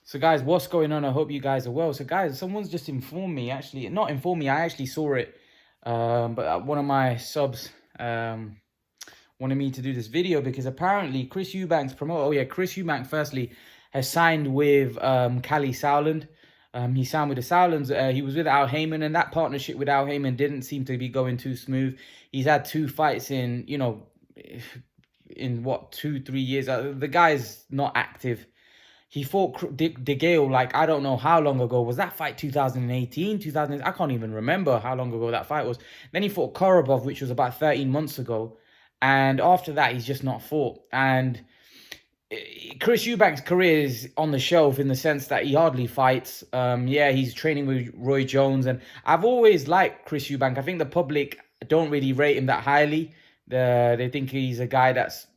So guys, what's going on? I hope you guys are well. So guys, someone's just informed me, actually, not informed me, I actually saw it. But one of my subs wanted me to do this video because apparently Chris Eubank's promoter, Chris Eubank firstly has signed with Cali Sauerland. He signed with the Sauerlands. He was with Al Heyman, and that partnership with Al Heyman didn't seem to be going too smooth. He's had 2 fights in, in what, 2-3 years. The guy's not active. He fought De Gale, like, I don't know how long ago. Was that fight 2018, 2000? I can't even remember how long ago that fight was. Then he fought Korobov, which was about 13 months ago. And after that, he's just not fought. And Chris Eubank's career is on the shelf in the sense that he hardly fights. He's training with Roy Jones. And I've always liked Chris Eubank. I think the public don't really rate him that highly. They think he's a guy that's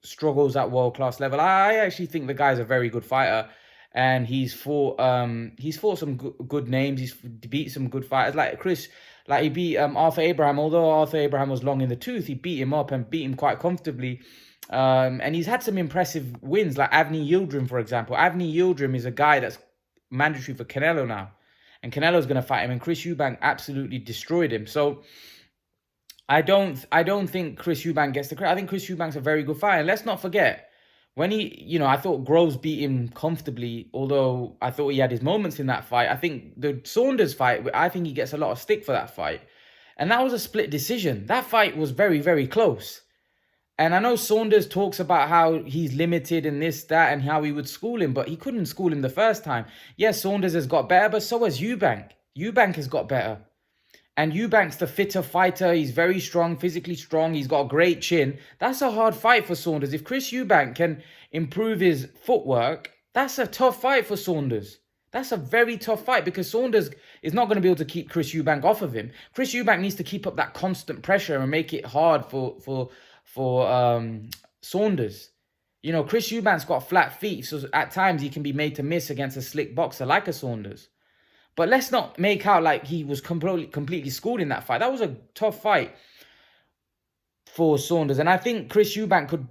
struggles at world-class level. I actually think the guy's a very good fighter, and he's fought some good names. He's beat some good fighters like Chris. Like, he beat Arthur Abraham. Although Arthur Abraham was long in the tooth, he beat him up and beat him quite comfortably. And he's had some impressive wins, like Avni Yildirim, for example. Avni Yildirim is a guy that's mandatory for Canelo now, and Canelo's going to fight him, and Chris Eubank absolutely destroyed him. So I don't think Chris Eubank gets the credit. I think Chris Eubank's a very good fighter. And let's not forget, when I thought Groves beat him comfortably, although I thought he had his moments in that fight. I think the Saunders fight, I think he gets a lot of stick for that fight. And that was a split decision. That fight was very, very close. And I know Saunders talks about how he's limited and this, that, and how he would school him, but he couldn't school him the first time. Yes, Saunders has got better, but so has Eubank. Eubank has got better. And Eubank's the fitter fighter. He's very strong, physically strong. He's got a great chin. That's a hard fight for Saunders. If Chris Eubank can improve his footwork, that's a tough fight for Saunders. That's a very tough fight because Saunders is not going to be able to keep Chris Eubank off of him. Chris Eubank needs to keep up that constant pressure and make it hard for Saunders. Chris Eubank's got flat feet, so at times he can be made to miss against a slick boxer like a Saunders. But let's not make out like he was completely schooled in that fight. That was a tough fight for Saunders. And I think Chris Eubank could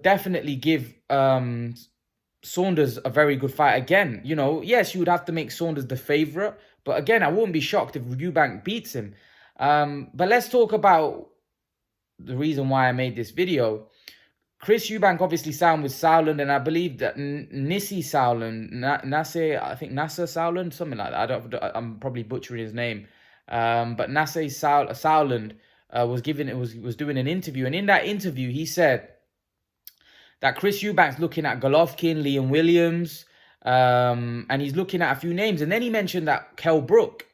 definitely give Saunders a very good fight again. Yes, you would have to make Saunders the favourite. But again, I wouldn't be shocked if Eubank beats him. But let's talk about the reason why I made this video. Chris Eubank obviously signed with Sauerland, and I believe that Nasser Sauerland, something like that. I'm probably butchering his name, but Nasser Sauerland was doing an interview, and in that interview he said that Chris Eubank's looking at Golovkin, Liam Williams, and he's looking at a few names, and then he mentioned that Kell Brook.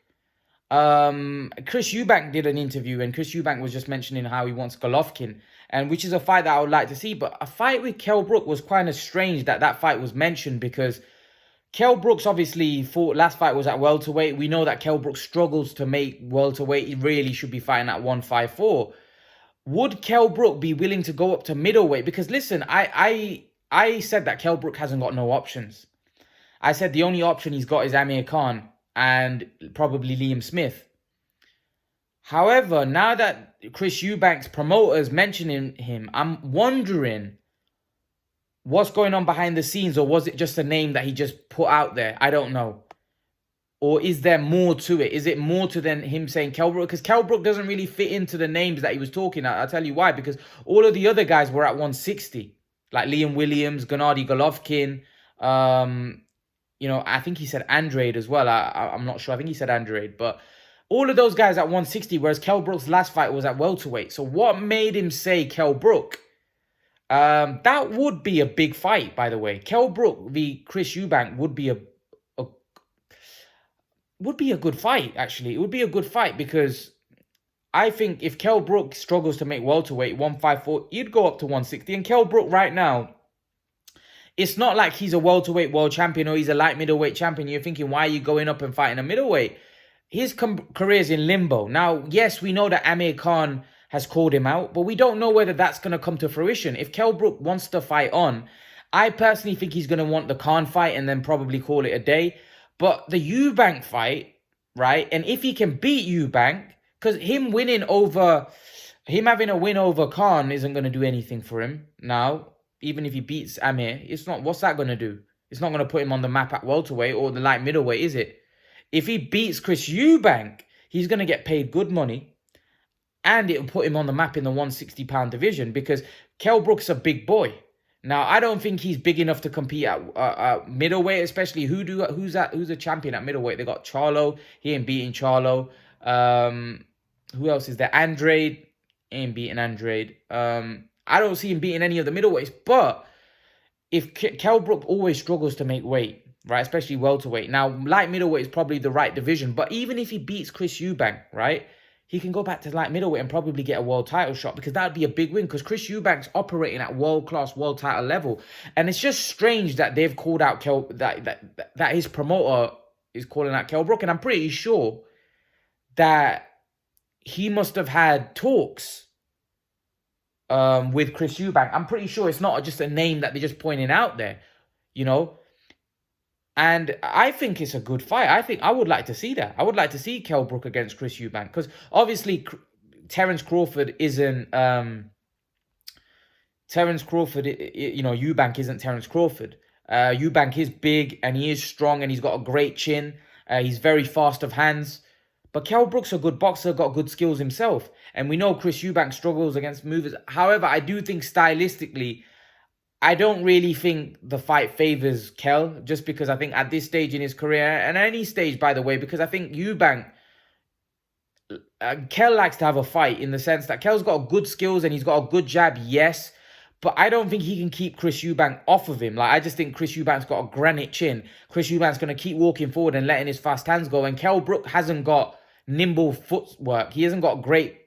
Chris Eubank did an interview, and Chris Eubank was just mentioning how he wants Golovkin, and which is a fight that I would like to see. But a fight with Kell Brook was kind of strange that fight was mentioned, because Kell Brook's obviously fought, last fight was at welterweight. We know that Kell Brook struggles to make welterweight. He really should be fighting at 154. Would Kell Brook be willing to go up to middleweight? Because listen, I said that Kell Brook hasn't got no options. I said the only option he's got is Amir Khan and probably Liam Smith. However, now that Chris Eubank's promoter's mentioning him, I'm wondering what's going on behind the scenes, or was it just a name that he just put out there? I don't know. Or is there more to it? Is it more to than him saying Kell Brook? Because Kell Brook doesn't really fit into the names that he was talking about. I'll tell you why. Because all of the other guys were at 160. Like Liam Williams, Gennady Golovkin. I think he said Andrade as well. I'm not sure. I think he said Andrade. But all of those guys at 160, whereas Kell Brook's last fight was at welterweight. So what made him say Kell Brook? That would be a big fight, by the way. Kell Brook v Chris Eubank would be a good fight, actually. It would be a good fight, because I think if Kell Brook struggles to make welterweight 154, he'd go up to 160. And Kell Brook right now, it's not like he's a welterweight world champion or he's a light middleweight champion. You're thinking, why are you going up and fighting a middleweight? His career's in limbo. Now, yes, we know that Amir Khan has called him out, but we don't know whether that's going to come to fruition. If Kell Brook wants to fight on, I personally think he's going to want the Khan fight and then probably call it a day. But the Eubank fight, right? And if he can beat Eubank, because him having a win over Khan isn't going to do anything for him now. Even if he beats Amir, it's not. What's that going to do? It's not going to put him on the map at welterweight or the light middleweight, is it? If he beats Chris Eubank, he's going to get paid good money. And it'll put him on the map in the 160-pound division because Kell Brook's a big boy. Now, I don't think he's big enough to compete at middleweight, especially who's a champion at middleweight. They got Charlo. He ain't beating Charlo. Who else is there? Andrade. Ain't beating Andrade. I don't see him beating any of the middleweights. But if Kell Brook always struggles to make weight, right, especially welterweight. Now, light middleweight is probably the right division. But even if he beats Chris Eubank, right, he can go back to light middleweight and probably get a world title shot because that would be a big win because Chris Eubank's operating at world-class world title level. And it's just strange that they've called out that his promoter is calling out Kell Brook. And I'm pretty sure that he must have had talks with Chris Eubank. I'm pretty sure it's not just a name that they're just pointing out there, you know. And I think it's a good fight. I would like to see that. I would like to see Kell Brook against Chris Eubank because obviously Terence Crawford isn't Eubank isn't Terence Crawford. Eubank is big and he is strong and he's got a great chin. He's very fast of hands. But Kell Brook's a good boxer, got good skills himself. And we know Chris Eubank struggles against movers. However, I do think stylistically, I don't really think the fight favors Kell, just because I think at this stage in his career, and any stage, by the way, because I think Eubank, Kell likes to have a fight in the sense that Kell's got good skills and he's got a good jab, yes, but I don't think he can keep Chris Eubank off of him. Like, I just think Chris Eubank's got a granite chin. Chris Eubank's going to keep walking forward and letting his fast hands go, and Kell Brook hasn't got nimble footwork. He hasn't got great...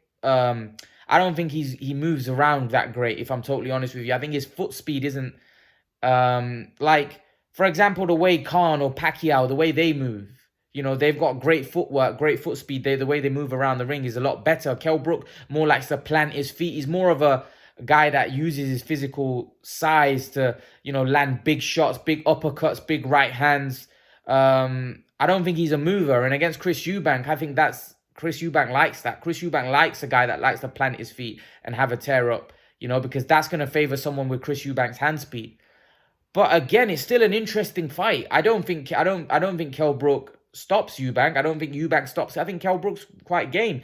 I don't think he moves around that great, if I'm totally honest with you. I think his foot speed isn't like, for example, the way Khan or Pacquiao, the way they move. You know, they've got great footwork, great foot speed. The way they move around the ring is a lot better. Kell Brook more likes to plant his feet. He's more of a guy that uses his physical size to, you know, land big shots, big uppercuts, big right hands. I don't think he's a mover. And against Chris Eubank, I think Chris Eubank likes that. Chris Eubank likes a guy that likes to plant his feet and have a tear up, you know, because that's going to favor someone with Chris Eubank's hand speed. But again, it's still an interesting fight. I don't think Kell Brook stops Eubank. I don't think Eubank stops. I think Kell Brook's quite game.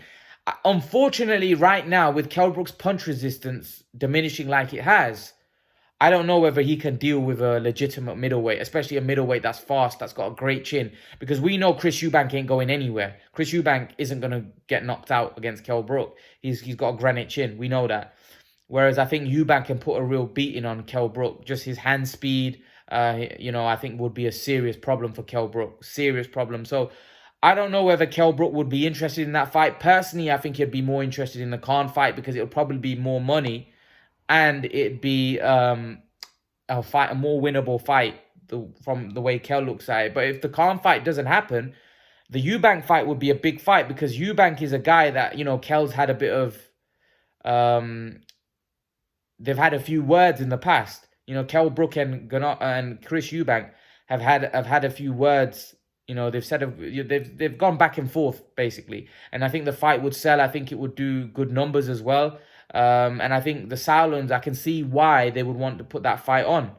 Unfortunately, right now, with Kell Brook's punch resistance diminishing like it has, I don't know whether he can deal with a legitimate middleweight, especially a middleweight that's fast, that's got a great chin. Because we know Chris Eubank ain't going anywhere. Chris Eubank isn't going to get knocked out against Kell Brook. He's got a granite chin. We know that. Whereas I think Eubank can put a real beating on Kell Brook. Just his hand speed, you know, I think would be a serious problem for Kell Brook. Serious problem. So I don't know whether Kell Brook would be interested in that fight. Personally, I think he'd be more interested in the Khan fight because it would probably be more money. And it'd be a more winnable fight from the way Kell looks at it. But if the Khan fight doesn't happen, the Eubank fight would be a big fight because Eubank is a guy that, you know, Kell's had a bit of... they've had a few words in the past. You know, Kell Brook and Chris Eubank have had a few words. You know, they've gone back and forth, basically. And I think the fight would sell. I think it would do good numbers as well. And I think the Sauerlands, I can see why they would want to put that fight on.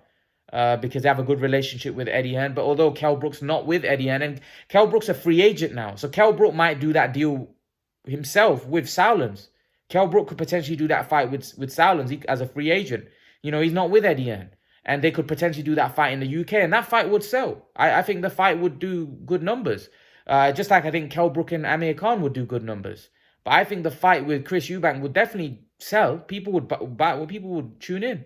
Because they have a good relationship with Eddie Hearn. But although Kell Brook's not with Eddie Hearn, and Kell Brook's a free agent now. So Kell Brook might do that deal himself with Sauerlands. Kell Brook could potentially do that fight with Sauerlands as a free agent. You know, he's not with Eddie Hearn. And they could potentially do that fight in the UK. And that fight would sell. I think the fight would do good numbers. Just like I think Kell Brook and Amir Khan would do good numbers. But I think the fight with Chris Eubank would definitely sell. People would buy. People would tune in.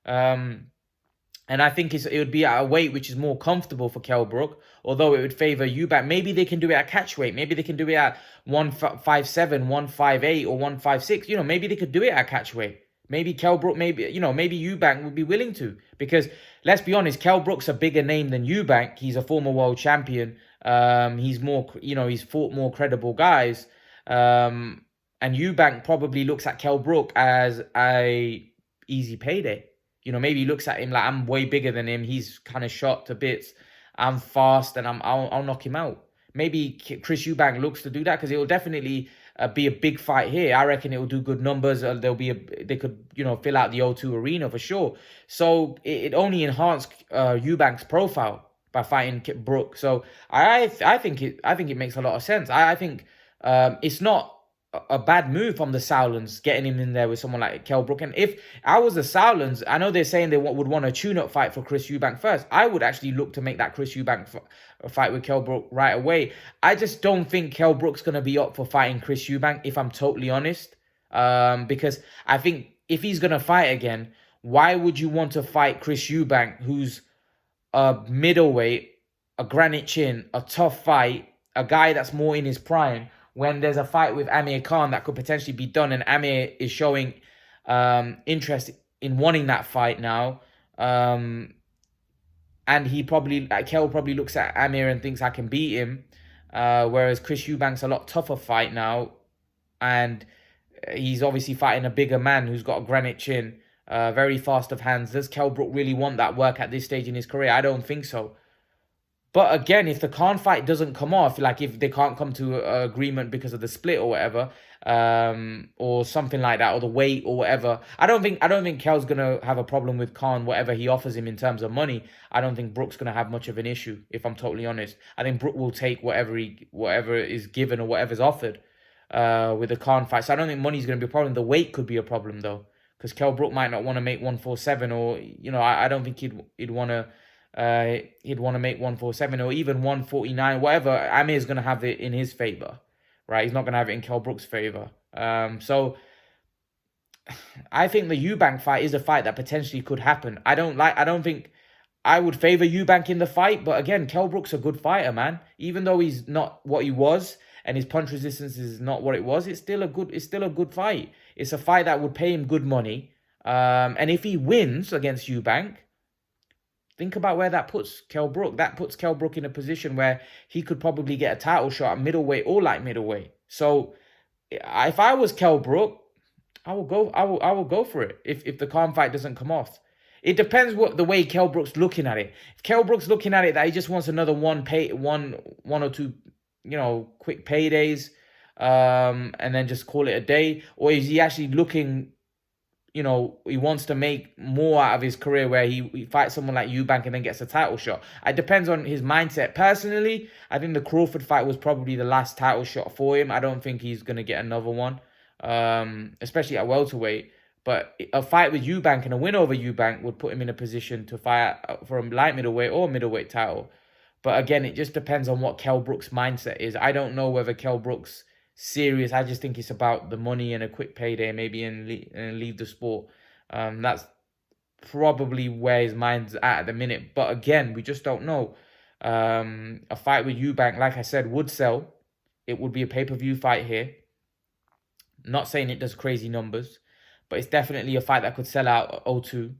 And I think it would be at a weight which is more comfortable for Kell Brook, although it would favor Eubank. Maybe they can do it at catch weight. Maybe they can do it at 157, 158, or 156. You know, maybe they could do it at catch weight. Maybe Kell Brook, maybe Eubank would be willing to. Because, let's be honest, Kell Brook's a bigger name than Eubank. He's a former world champion. He's more, he's fought more credible guys. And Eubank probably looks at Kell Brook as a easy payday. You know, maybe he looks at him like, I'm way bigger than him. He's kind of shot to bits. I'm fast and I'll knock him out. Maybe Chris Eubank looks to do that because it will definitely be a big fight here. I reckon it will do good numbers. They could, you know, fill out the O2 arena for sure. So it only enhanced Eubank's profile by fighting Brook. So I think it makes a lot of sense. I think it's not a bad move from the Sauerlands getting him in there with someone like Kell Brook. And if I was the Sauerlands, I know they're saying they would want a tune-up fight for Chris Eubank first. I would actually look to make that Chris Eubank fight with Kell Brook right away. I just don't think Kell Brook's going to be up for fighting Chris Eubank, if I'm totally honest. Because I think if he's going to fight again, why would you want to fight Chris Eubank, who's a middleweight, a granite chin, a tough fight, a guy that's more in his prime, when there's a fight with Amir Khan that could potentially be done, and Amir is showing interest in wanting that fight now. And he probably, Kell probably looks at Amir and thinks I can beat him. Whereas Chris Eubank's a lot tougher fight now. And he's obviously fighting a bigger man who's got a granite chin, very fast of hands. Does Kell Brook really want that work at this stage in his career? I don't think so. But again, if the Khan fight doesn't come off, like if they can't come to an agreement because of the split or whatever, or something like that, or the weight or whatever, I don't think Kell's gonna have a problem with Khan, whatever he offers him in terms of money. I don't think Brook's gonna have much of an issue, if I'm totally honest. I think Brook will take whatever is given or whatever's offered with the Khan fight. So I don't think money's gonna be a problem. The weight could be a problem though, because Kell Brook might not want to make 147, or you know, I don't think he'd want to. He'd want to make 147 or even 149, whatever. Amir's going to have it in his favor, right? He's not going to have it in Kell Brook's favor. So I think the Eubank fight is a fight that potentially could happen. I don't think I would favor Eubank in the fight, but again, Kell Brook's a good fighter, man. Even though he's not what he was and his punch resistance is not what it was, it's still a good fight. It's a fight that would pay him good money. And if he wins against Eubank, think about where that puts Kell Brook. That puts Kell Brook in a position where he could probably get a title shot at middleweight or light middleweight. So if I was Kell Brook, I will go for it if the Khan fight doesn't come off. It depends the way Kell Brook's looking at it. If Kell Brook's looking at it that he just wants another one or two, you know, quick paydays, and then just call it a day, or is he actually looking, you know, he wants to make more out of his career where he fights someone like Eubank and then gets a title shot. It depends on his mindset. Personally, I think the Crawford fight was probably the last title shot for him. I don't think he's going to get another one, especially at welterweight. But a fight with Eubank and a win over Eubank would put him in a position to fight for a light middleweight or middleweight title. But again, it just depends on what Kell Brook's mindset is. I don't know whether Kell Brook's serious. I just think it's about the money and a quick payday, maybe, and leave the sport. That's probably where his mind's at the minute. But again, we just don't know. A fight with Eubank, like I said, would sell. It would be a pay-per-view fight here. Not saying it does crazy numbers, but it's definitely a fight that could sell out O2.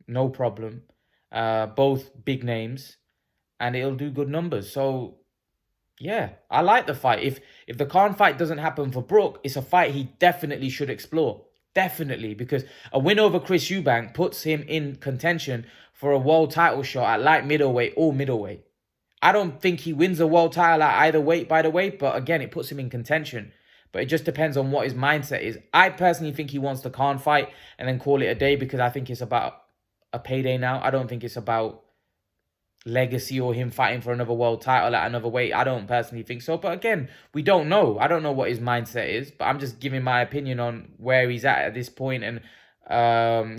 No problem. Both big names. And it'll do good numbers. So yeah, I like the fight. If the Khan fight doesn't happen for Brook, it's a fight he definitely should explore. Definitely, because a win over Chris Eubank puts him in contention for a world title shot at light middleweight or middleweight. I don't think he wins a world title at either weight, by the way, but again, it puts him in contention. But it just depends on what his mindset is. I personally think he wants the Khan fight and then call it a day, because I think it's about a payday now. I don't think it's about legacy or him fighting for another world title at another weight. I don't personally think so. But again, we don't know. I don't know what his mindset is, but I'm just giving my opinion on where he's at this point, and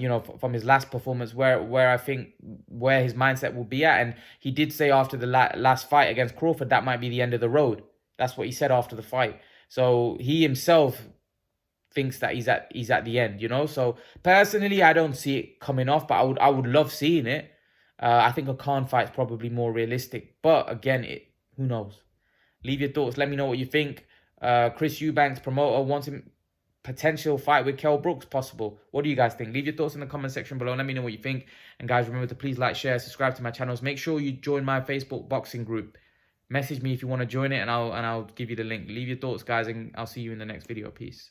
you know, from his last performance, where I think where his mindset will be at. And he did say after the last fight against Crawford that might be the end of the road. That's what he said after the fight. So he himself thinks that he's at the end, you know. So personally, I don't see it coming off, but I would love seeing it. I think a Khan fight is probably more realistic. But again, who knows? Leave your thoughts. Let me know what you think. Chris Eubank's promoter wants him potential fight with Kell Brook's possible. What do you guys think? Leave your thoughts in the comment section below. Let me know what you think. And guys, remember to please like, share, subscribe to my channels. Make sure you join my Facebook boxing group. Message me if you want to join it, and I'll give you the link. Leave your thoughts, guys, and I'll see you in the next video. Peace.